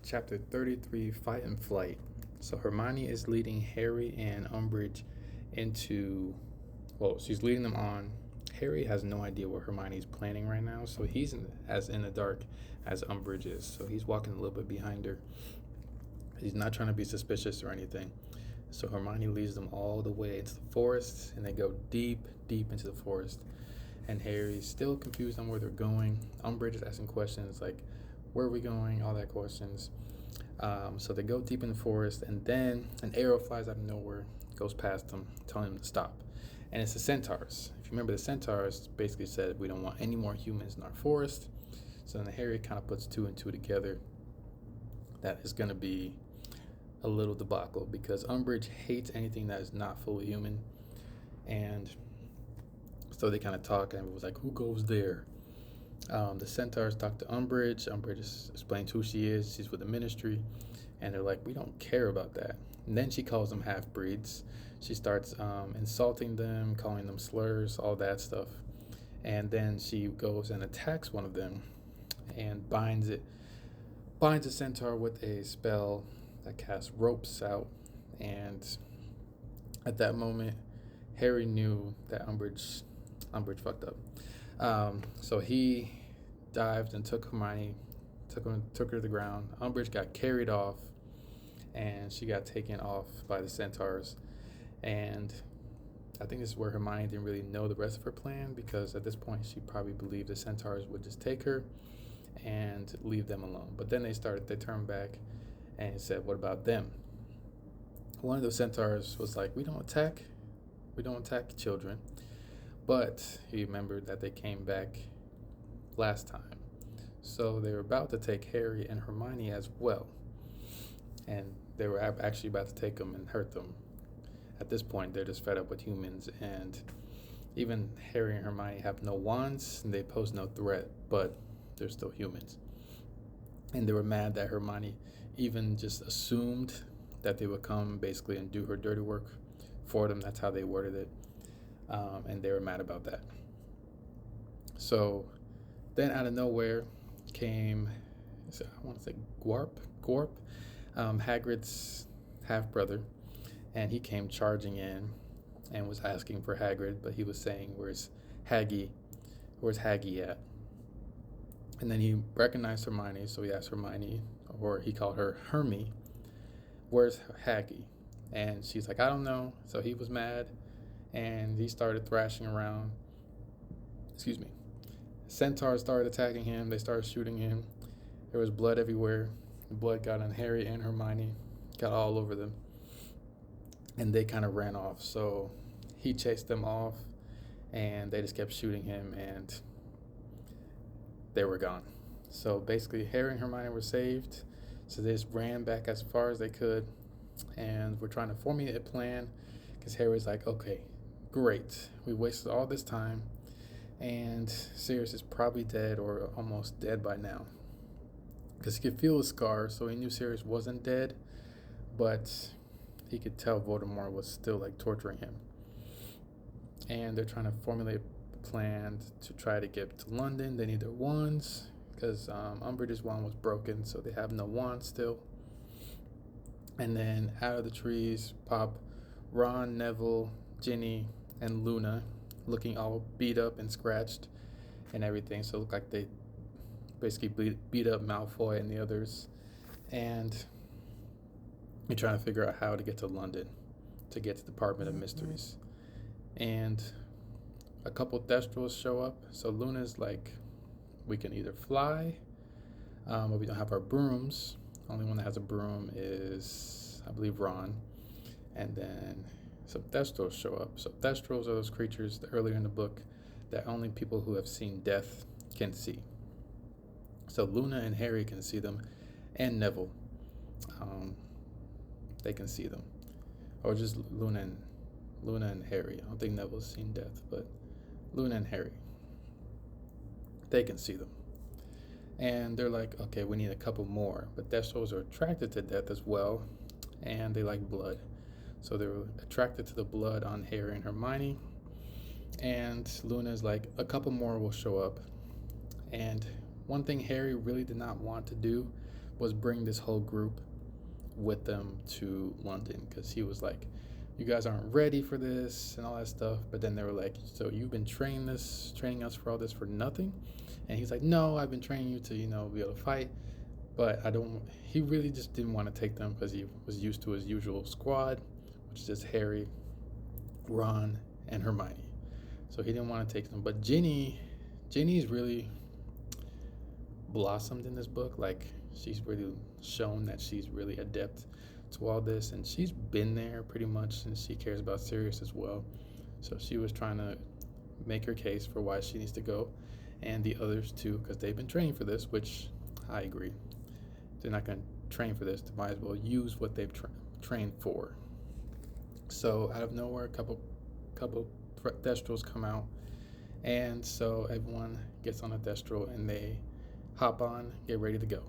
Chapter 33, Fight and Flight. So Hermione is leading Harry and Umbridge into, she's leading them on. Harry has no idea what Hermione's planning right now, so he's as in the dark as Umbridge is. So he's walking a little bit behind her. He's not trying to be suspicious or anything. So Hermione leads them all the way into the forest, and they go deep, deep into the forest. And Harry's still confused on where they're going. Umbridge is asking questions like, where are we going? All that questions. So they go deep in the forest, and then an arrow flies out of nowhere, goes past them, telling them to stop. And it's the centaurs. If you remember, the centaurs basically said, we don't want any more humans in our forest. So then Harry kind of puts two and two together. That is going to be a little debacle because Umbridge hates anything that is not fully human. And so they kind of talk, and it was like, who goes there? The centaurs talk to Umbridge. Umbridge explains who she is. She's with the Ministry. And they're like, we don't care about that. And then she calls them half-breeds. She starts insulting them, calling them slurs, all that stuff. And then she goes and attacks one of them and binds the centaur with a spell that casts ropes out. And at that moment, Harry knew that Umbridge fucked up. So he dived and took Hermione, took her to the ground. Umbridge got carried off, and she got taken off by the centaurs. And I think this is where Hermione didn't really know the rest of her plan, because at this point she probably believed the centaurs would just take her and leave them alone. But then they turned back and said, what about them? One of the centaurs was like, we don't attack children. But he remembered that they came back last time. So they were about to take Harry and Hermione as well. And they were actually about to take them and hurt them. At this point, they're just fed up with humans. And even Harry and Hermione have no wands, and they pose no threat, but they're still humans. And they were mad that Hermione even just assumed that they would come basically and do her dirty work for them. That's how they worded it. And they were mad about that. So then out of nowhere came, I want to say Gorp, Hagrid's half-brother. And he came charging in and was asking for Hagrid, but he was saying, where's Haggy at? And then he recognized Hermione, so he asked Hermione, or he called her Hermie, where's Haggy? And she's like, I don't know. So he was mad, and he started thrashing around. Centaurs started attacking him. They started shooting him. There was blood everywhere. The blood got on Harry and Hermione, got all over them. And they kind of ran off. So he chased them off, and they just kept shooting him, and they were gone. So basically, Harry and Hermione were saved. So they just ran back as far as they could, and we're trying to formulate a plan, because Harry's like, okay, great. We wasted all this time, and Sirius is probably dead or almost dead by now. Because he could feel the scars, so he knew Sirius wasn't dead, but he could tell Voldemort was still like torturing him. And they're trying to formulate a plan to try to get to London. They need their wands, because Umbridge's wand was broken, so they have no wand still. And then out of the trees pop Ron, Neville, Ginny, and Luna, looking all beat up and scratched and everything. So it looked like they basically beat up Malfoy and the others. And we're trying to figure out how to get to London, to get to the Department of Mysteries. And a couple Thestrals show up. So Luna's like, we can either fly, but we don't have our brooms. Only one that has a broom is, I believe, Ron. And then some Thestrals show up. So Thestrals are those creatures earlier in the book that only people who have seen death can see. So Luna and Harry can see them, and Neville. They can see them. Or just Luna and Harry. I don't think Neville's seen death, but Luna and Harry, they can see them. And they're like, okay, we need a couple more. But Thestrals are attracted to death as well, and they like blood. So they were attracted to the blood on Harry and Hermione. And Luna's like, a couple more will show up. And one thing Harry really did not want to do was bring this whole group with them to London because he was like, "You guys aren't ready for this and all that stuff." But then they were like, "So you've been training us for all this for nothing?" And he's like, "No, I've been training you to be able to fight." But I don't. He really just didn't want to take them because he was used to his usual squad, which is just Harry, Ron, and Hermione. So he didn't want to take them. But Ginny's really blossomed in this book. Like, she's really shown that she's really adept to all this, and she's been there pretty much, and she cares about Sirius as well. So she was trying to make her case for why she needs to go, and the others too, because they've been training for this, which I agree. They're not going to train for this. They might as well use what they've trained for. So out of nowhere, a couple Thestrals come out, and so everyone gets on a Thestral and they hop on, get ready to go.